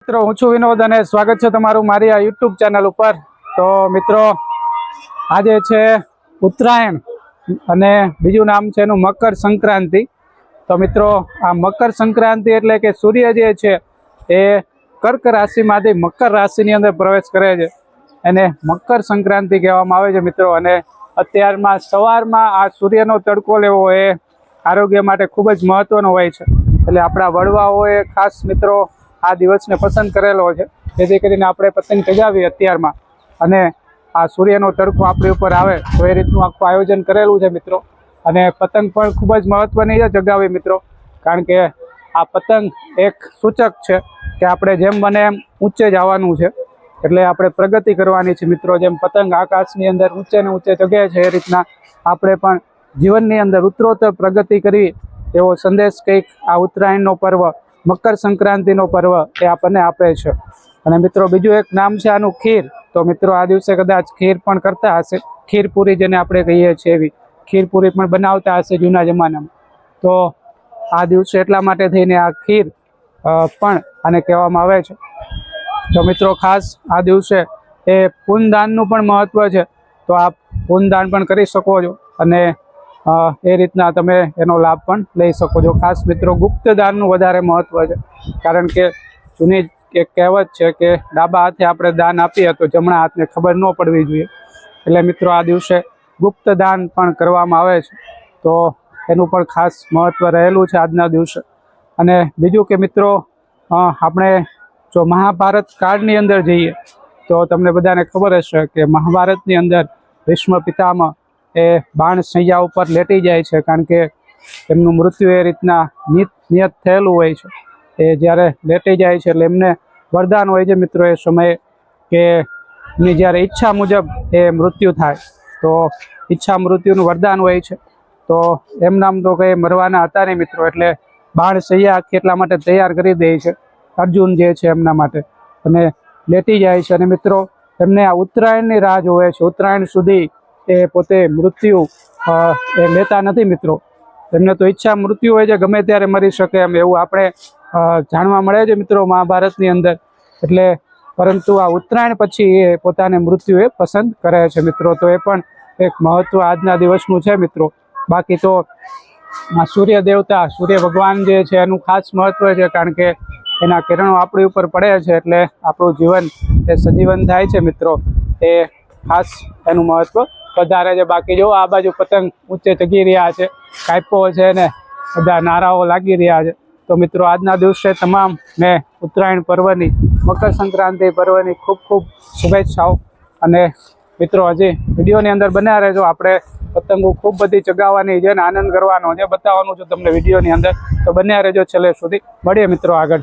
મિત્રો હું છું વિનોદ અને સ્વાગત છે તમારું મારી આ યુટ્યુબ ચેનલ ઉપર। તો મિત્રો આજે છે ઉત્તરાયણ અને બીજું નામ છે એનું મકર સંક્રાંતિ। તો મિત્રો આ મકર સંક્રાંતિ એટલે કે સૂર્ય જે છે એ કર્ક રાશિમાંથી મકર રાશિની અંદર પ્રવેશ કરે છે એને મકર સંક્રાંતિ કહેવામાં આવે છે મિત્રો। અને અત્યારમાં સવારમાં આ સૂર્યનો તડકો લેવો એ આરોગ્ય માટે ખૂબ જ મહત્વનો હોય છે, એટલે આપણા વડવાઓએ ખાસ મિત્રો આ દિવસને પસંદ કરેલો છે જેથી કરીને આપણે પતંગ ચગાવીએ અત્યારમાં અને આ સૂર્યનો તડકો આપણી ઉપર આવે તો એ રીતનું આખું આયોજન કરેલું છે મિત્રો। અને પતંગ પણ ખૂબ જ મહત્વની છે ચગાવી મિત્રો, કારણ કે આ પતંગ એક સૂચક છે કે આપણે જેમ બને એમ ઊંચે જવાનું છે, એટલે આપણે પ્રગતિ કરવાની છે મિત્રો। જેમ પતંગ આકાશની અંદર ઊંચે ને ઊંચે ચગે છે એ રીતના આપણે પણ જીવનની અંદર ઉત્તરોત્તર પ્રગતિ કરવી એવો સંદેશ કંઈક આ ઉત્તરાયણનો પર્વ મકર સંક્રાંતિનો પર્વ એ આપણને આપે છે। અને મિત્રો બીજું એક નામ છે આનું ખીર। તો મિત્રો આ દિવસે કદાચ ખીર પણ કરતા હશે, ખીરપુરી જેને આપણે કહીએ છીએ એવી ખીરપુરી પણ બનાવતા હશે જૂના જમાનામાં। તો આ દિવસે એટલા માટે થઈને આ ખીર પણ આને કહેવામાં આવે છે। તો મિત્રો ખાસ આ દિવસે એ પૂનદાનનું પણ મહત્વ છે, તો આ પૂનદાન પણ કરી શકો છો અને એ રીતના તમે એનો લાભ પણ લઈ શકો છો। ખાસ મિત્રો ગુપ્તદાનનું વધારે મહત્વ છે, કારણ કે જૂની એક કહેવત છે કે ડાબા હાથે આપણે દાન આપીએ તો જમણા હાથને ખબર ન પડવી જોઈએ, એટલે મિત્રો આ દિવસે ગુપ્તદાન પણ કરવામાં આવે છે, તો એનું પણ ખાસ મહત્વ રહેલું છે આજના દિવસે। અને બીજું કે મિત્રો આપણે જો મહાભારત કાળની અંદર જઈએ તો તમને બધાને ખબર હશે કે મહાભારતની અંદર ભીષ્મ પિતામહ એ બાણ શૈયા ઉપર લેટી જાય છે, કારણ કે એમનું મૃત્યુ એ રીતના નિયત થયેલું હોય છે। એ જ્યારે લેટી જાય છે એટલે એમને વરદાન હોય છે મિત્રો એ સમયે કે એમની જ્યારે ઈચ્છા મુજબ એ મૃત્યુ થાય, તો ઈચ્છા મૃત્યુનું વરદાન હોય છે। તો એમનામ તો કંઈ મરવાના હતા નહીં મિત્રો, એટલે બાણ શૈયા એટલા માટે તૈયાર કરી દે છે અર્જુન જે છે એમના માટે, અને લેટી જાય છે। અને મિત્રો એમને આ ઉત્તરાયણની રાહ જોવે છે, ઉત્તરાયણ સુધી એ પોતે મૃત્યુ એ લેતા નથી મિત્રો। એમને તો ઈચ્છા મૃત્યુ હોય છે, ગમે ત્યારે મરી શકે એમ એવું આપણે જાણવા મળે છે મિત્રો મહાભારતની અંદર। એટલે પરંતુ આ ઉત્તરાયણ પછી એ પોતાને મૃત્યુ એ પસંદ કરે છે મિત્રો, તો એ પણ એક મહત્વ આજના દિવસનું છે મિત્રો। બાકી તો આ સૂર્ય દેવતા સૂર્ય ભગવાન જે છે એનું ખાસ મહત્વ છે, કારણ કે એના કિરણો આપણી ઉપર પડે છે એટલે આપણું જીવન એ સજીવન થાય છે મિત્રો, એ ખાસ એનું મહત્વ વધારે છે। બાકી જો આ બાજુ પતંગ ઊંચે ચગી રહ્યા છે, કાપ્યો છે ને બધા નારાઓ લાગી રહ્યા છે। તો મિત્રો આજના દિવસે તમામ મેં ઉત્તરાયણ પર્વની મકર સંક્રાંતિ પર્વની ખૂબ ખૂબ શુભેચ્છાઓ। અને મિત્રો હજી વિડીયોની અંદર બન્યા રહેજો, આપણે પતંગો ખૂબ બધી ચગાવવાની છે ને આનંદ કરવાનો છે, બતાવવાનું છે તમને વિડીયોની અંદર, તો બન્યા રહેજો છેલ્લે સુધી। મળીએ મિત્રો આગળ।